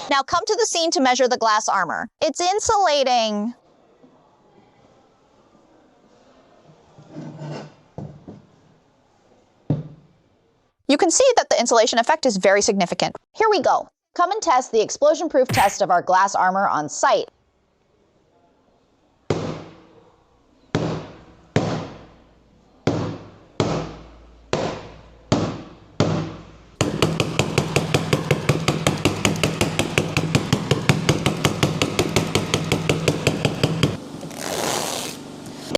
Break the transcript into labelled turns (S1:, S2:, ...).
S1: Now come to the scene to measure the glass armor. It's insulating. You can see that the insulation effect is very significant. Here we go. Come and test the explosion-proof test of our glass armor on site.